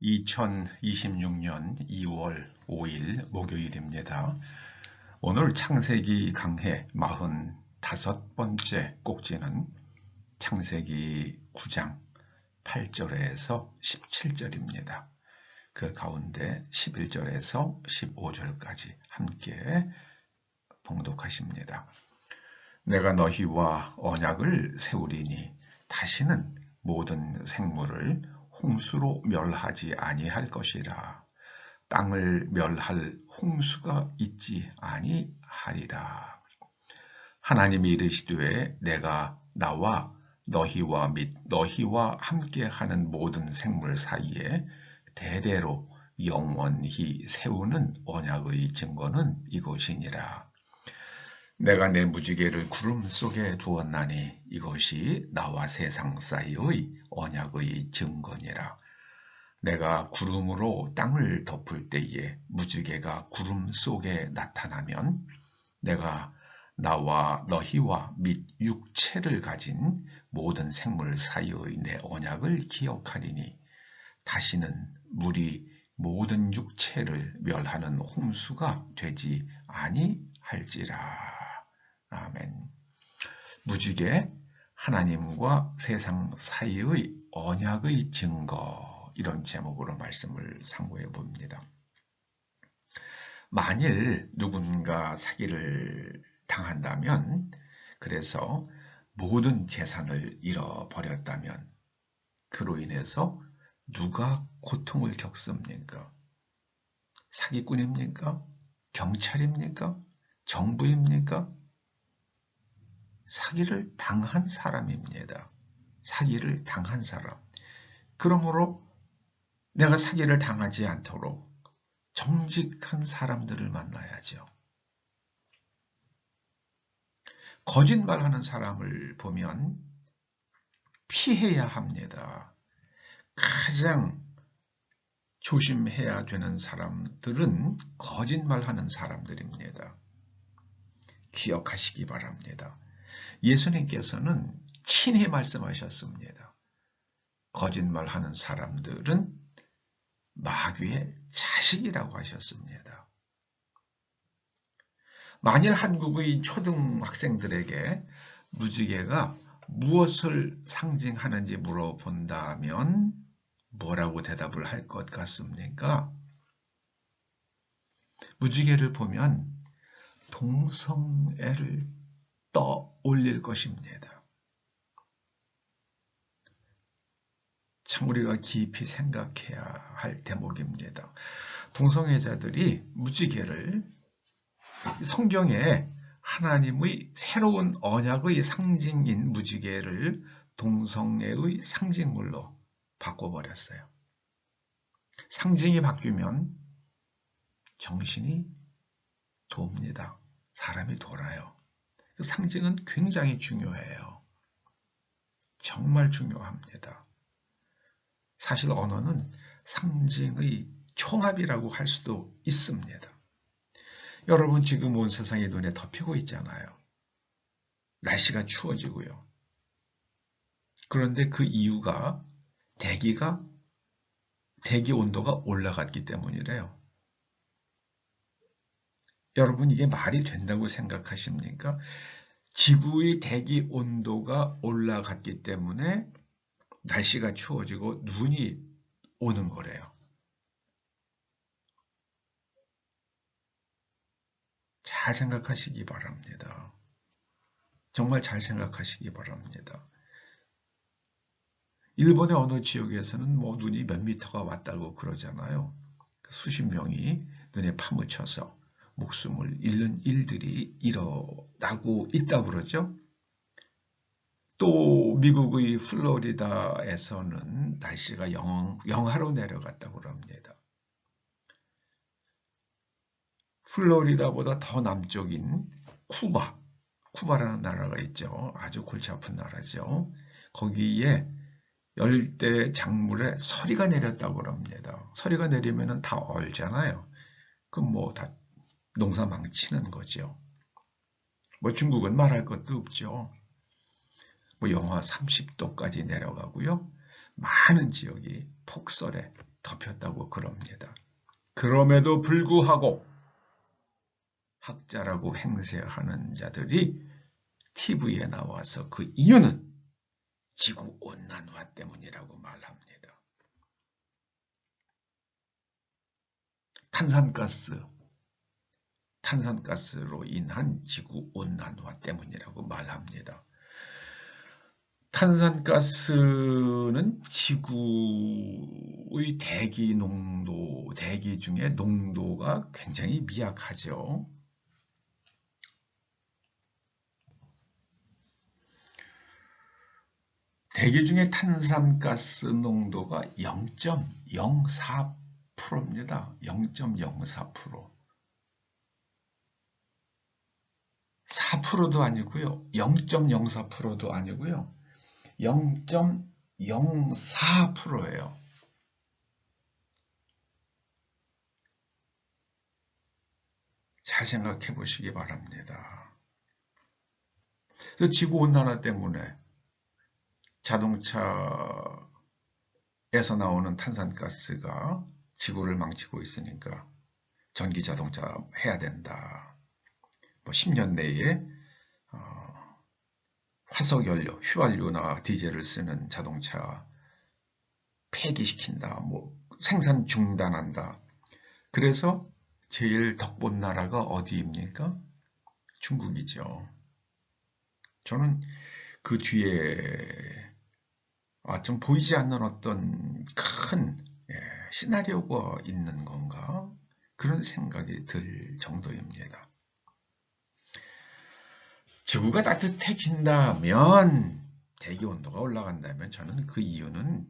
2026년 2월 5일 목요일입니다. 오늘 창세기 강해 45번째 꼭지는 창세기 9장 8절에서 17절입니다. 그 가운데 11절에서 15절까지 함께 봉독하십니다. 내가 너희와 언약을 세우리니 다시는 모든 생물을 홍수로 멸하지 아니할 것이라. 땅을 멸할 홍수가 있지 아니하리라. 하나님이 이르시되 내가 나와 너희와 및 너희와 함께하는 모든 생물 사이에 대대로 영원히 세우는 언약의 증거는 이것이니라. 내가 내 무지개를 구름 속에 두었나니 이것이 나와 세상 사이의 언약의 증거니라. 내가 구름으로 땅을 덮을 때에 무지개가 구름 속에 나타나면 내가 나와 너희와 및 육체를 가진 모든 생물 사이의 내 언약을 기억하리니 다시는 물이 모든 육체를 멸하는 홍수가 되지 아니할지라. 아멘. 무지개, 하나님과 세상 사이의 언약의 증거, 이런 제목으로 말씀을 상고해 봅니다. 만일 누군가 사기를 당한다면, 그래서 모든 재산을 잃어버렸다면 그로 인해서 누가 고통을 겪습니까? 사기꾼입니까? 경찰입니까? 정부입니까? 사기를 당한 사람입니다. 사기를 당한 사람. 그러므로 내가 사기를 당하지 않도록 정직한 사람들을 만나야죠. 거짓말하는 사람을 보면 피해야 합니다. 가장 조심해야 되는 사람들은 거짓말하는 사람들입니다. 기억하시기 바랍니다. 예수님께서는 친히 말씀하셨습니다. 거짓말하는 사람들은 마귀의 자식이라고 하셨습니다. 만일 한국의 초등학생들에게 무지개가 무엇을 상징하는지 물어본다면 뭐라고 대답을 할 것 같습니까? 무지개를 보면 동성애를 떠올릴 것입니다. 참 우리가 깊이 생각해야 할 대목입니다. 동성애자들이 무지개를 성경에 하나님의 새로운 언약의 상징인 무지개를 동성애의 상징물로 바꿔버렸어요. 상징이 바뀌면 정신이 돕니다. 사람이 돌아요. 그 상징은 굉장히 중요해요. 정말 중요합니다. 사실 언어는 상징의 총합이라고 할 수도 있습니다. 여러분 지금 온 세상이 눈에 덮이고 있잖아요. 날씨가 추워지고요. 그런데 그 이유가 대기 온도가 올라갔기 때문이래요. 여러분 이게 말이 된다고 생각하십니까? 지구의 대기 온도가 올라갔기 때문에 날씨가 추워지고 눈이 오는 거래요. 잘 생각하시기 바랍니다. 정말 잘 생각하시기 바랍니다. 일본의 어느 지역에서는 눈이 몇 미터가 왔다고 그러잖아요. 수십 명이 눈에 파묻혀서 목숨을 잃는 일들이 일어나고 있다고 그러죠. 또 미국의 플로리다에서는 날씨가 영하로 내려갔다고 합니다. 플로리다보다 더 남쪽인 쿠바라는 나라가 있죠. 아주 골치 아픈 나라죠. 거기에 열대 작물에 서리가 내렸다고 합니다. 서리가 내리면 다 얼잖아요. 그럼 다 농사 망치는 거죠. 중국은 말할 것도 없죠. 영하 30도까지 내려가고요. 많은 지역이 폭설에 덮였다고 그럽니다. 그럼에도 불구하고 학자라고 행세하는 자들이 TV에 나와서 그 이유는 지구온난화 때문이라고 말합니다. 탄산가스로 인한 지구온난화 때문이라고 말합니다. 탄산가스는 지구의 대기 중에 농도가 굉장히 미약하죠. 대기 중에 탄산가스 농도가 0.04%입니다. 0.04%. 4%도 아니고요. 0.04%도 아니고요. 0.04%예요. 잘 생각해 보시기 바랍니다. 그래서 지구온난화 때문에 자동차에서 나오는 탄산가스가 지구를 망치고 있으니까 전기자동차 해야 된다. 10년 내에 화석연료, 휘발유나 디젤을 쓰는 자동차 폐기시킨다. 생산 중단한다. 그래서 제일 덕본 나라가 어디입니까? 중국이죠. 저는 그 뒤에 좀 보이지 않는 어떤 큰 시나리오가 있는 건가? 그런 생각이 들 정도입니다. 지구가 따뜻해진다면, 대기온도가 올라간다면 저는 그 이유는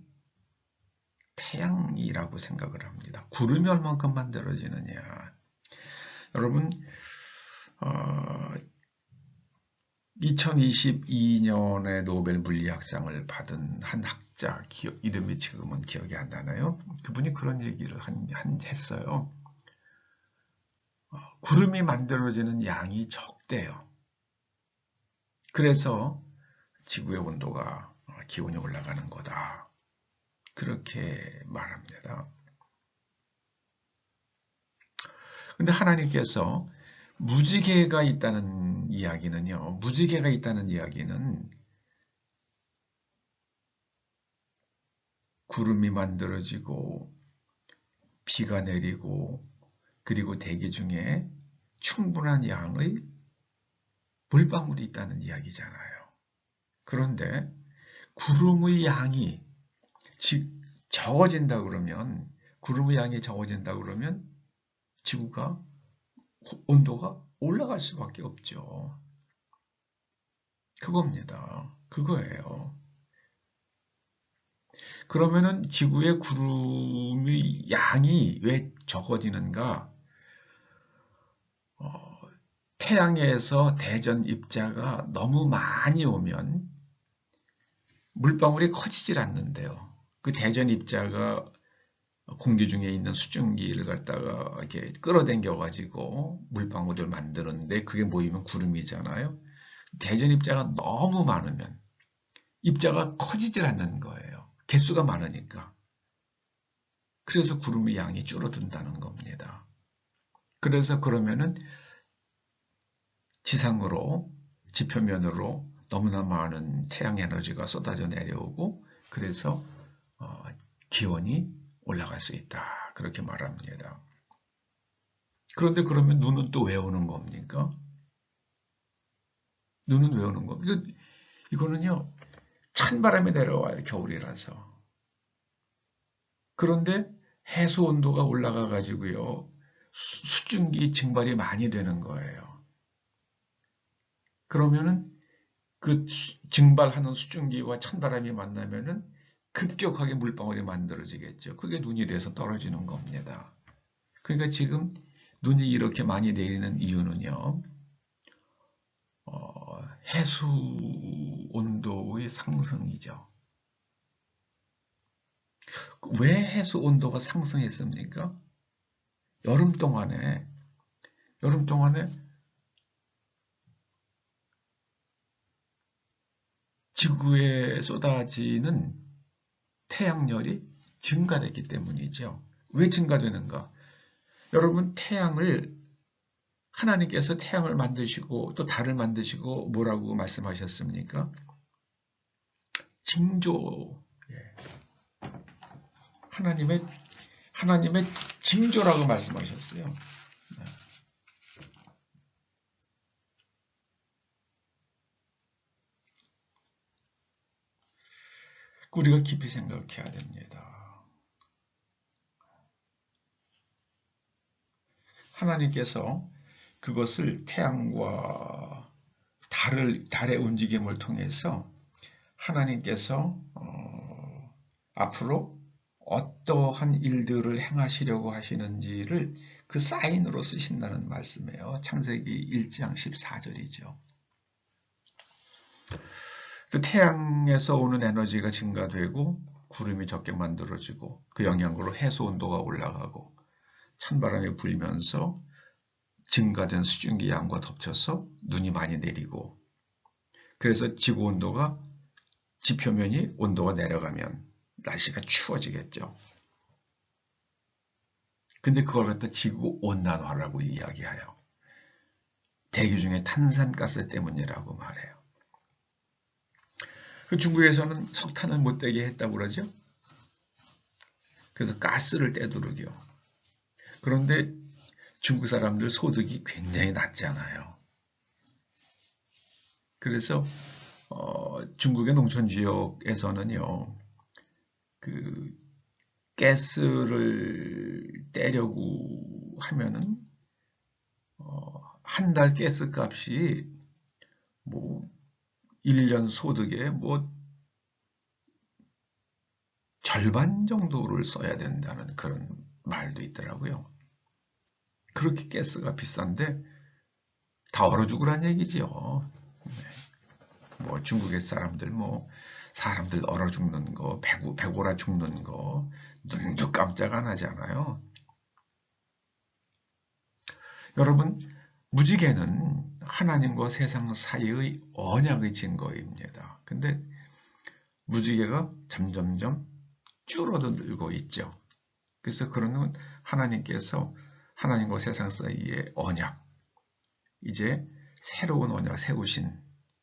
태양이라고 생각을 합니다. 구름이 얼만큼 만들어지느냐. 여러분 2022년에 노벨 물리학상을 받은 한 학자, 이름이 지금은 기억이 안 나나요? 그분이 그런 얘기를 했어요. 구름이 만들어지는 양이 적대요. 그래서 지구의 온도가, 기온이 올라가는 거다. 그렇게 말합니다. 근데 하나님께서 무지개가 있다는 이야기는요, 구름이 만들어지고 비가 내리고 그리고 대기 중에 충분한 양의 물방울이 있다는 이야기잖아요. 그런데 구름의 양이 적어진다 그러면, 지구가 온도가 올라갈 수밖에 없죠. 그겁니다. 그거예요. 그러면은 지구의 구름의 양이 왜 적어지는가? 태양에서 대전 입자가 너무 많이 오면 물방울이 커지질 않는데요. 그 대전 입자가 공기 중에 있는 수증기를 갖다가 이렇게 끌어당겨 가지고 물방울을 만드는데, 그게 모이면 구름이잖아요. 대전 입자가 너무 많으면 입자가 커지질 않는 거예요. 개수가 많으니까. 그래서 구름의 양이 줄어든다는 겁니다. 그래서 그러면은 지표면으로 너무나 많은 태양 에너지가 쏟아져 내려오고, 그래서 기온이 올라갈 수 있다. 그렇게 말합니다. 그런데 그러면 눈은 또 왜 오는 겁니까? 눈은 왜 오는 겁니까? 이거는요, 찬바람이 내려와요. 겨울이라서. 그런데 해수 온도가 올라가 가지고요, 수증기 증발이 많이 되는 거예요. 그러면은 그 증발하는 수증기와 찬바람이 만나면은 급격하게 물방울이 만들어지겠죠. 그게 눈이 돼서 떨어지는 겁니다. 그러니까 지금 눈이 이렇게 많이 내리는 이유는요, 해수 온도의 상승이죠. 왜 해수 온도가 상승했습니까? 여름 동안에 지구에 쏟아지는 태양열이 증가됐기 때문이죠. 왜 증가되는가? 여러분, 하나님께서 태양을 만드시고 또 달을 만드시고 뭐라고 말씀하셨습니까? 징조. 하나님의 징조라고 말씀하셨어요. 우리가 깊이 생각해야 됩니다. 하나님께서 그것을 태양과 달의 움직임을 통해서 하나님께서 앞으로 어떠한 일들을 행하시려고 하시는지를 그 사인으로 쓰신다는 말씀이에요. 창세기 1장 14절이죠. 그 태양에서 오는 에너지가 증가되고 구름이 적게 만들어지고 그 영향으로 해수 온도가 올라가고 찬바람이 불면서 증가된 수증기 양과 덮쳐서 눈이 많이 내리고, 그래서 지표면이 온도가 내려가면 날씨가 추워지겠죠. 근데 그걸 갖다 지구온난화라고 이야기해요. 대기 중에 탄산가스 때문이라고 말해요. 그 중국에서는 석탄을 못 떼게 했다고 그러죠. 그래서 가스를 떼도록이요. 그런데 중국 사람들 소득이 굉장히 낮잖아요. 그래서 중국의 농촌 지역에서는요, 그 가스를 떼려고 하면은 한 달 가스 값이 뭐 1년 소득의 뭐 절반 정도를 써야 된다는 그런 말도 있더라고요. 그렇게 가스가 비싼데 다 얼어 죽으란 얘기죠. 뭐 중국의 사람들 사람들 얼어 죽는 거, 배고라 죽는 거 눈도 깜짝 안 하잖아요. 여러분, 무지개는 하나님과 세상 사이의 언약의 증거입니다. 근데 무지개가 점점점 줄어들고 있죠. 그래서 그러면 하나님께서 하나님과 세상 사이의 언약, 이제 새로운 언약, 세우신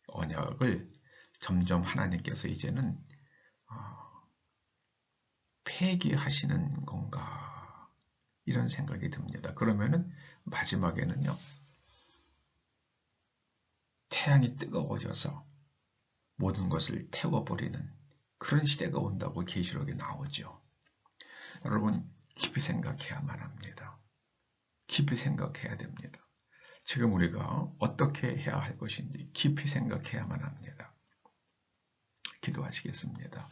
언약을 점점 하나님께서 이제는 폐기하시는 건가, 이런 생각이 듭니다. 그러면은 마지막에는요, 태양이 뜨거워져서 모든 것을 태워버리는 그런 시대가 온다고 계시록에 나오죠. 여러분, 깊이 생각해야만 합니다. 깊이 생각해야 됩니다. 지금 우리가 어떻게 해야 할 것인지 깊이 생각해야만 합니다. 기도하시겠습니다.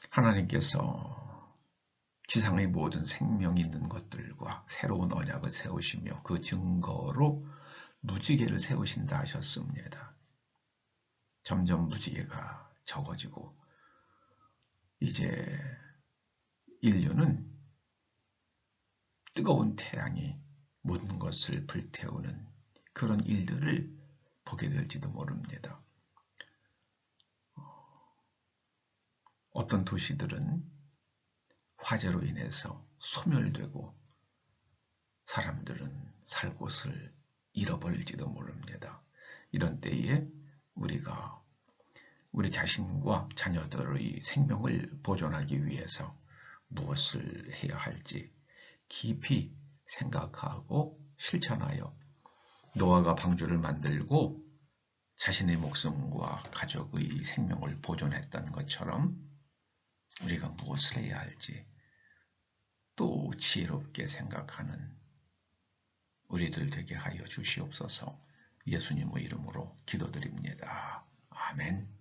하나님께서 지상의 모든 생명 있는 것들과 새로운 언약을 세우시며 그 증거로 무지개를 세우신다 하셨습니다. 점점 무지개가 적어지고 이제 인류는 뜨거운 태양이 모든 것을 불태우는 그런 일들을 보게 될지도 모릅니다. 어떤 도시들은 화재로 인해서 소멸되고 사람들은 살 곳을 잃어버릴지도 모릅니다. 이런 때에 우리가 우리 자신과 자녀들의 생명을 보존하기 위해서 무엇을 해야 할지 깊이 생각하고 실천하여 노아가 방주를 만들고 자신의 목숨과 가족의 생명을 보존했던 것처럼 우리가 무엇을 해야 할지 또 지혜롭게 생각하는 우리들 되게 하여 주시옵소서. 예수님의 이름으로 기도드립니다. 아멘.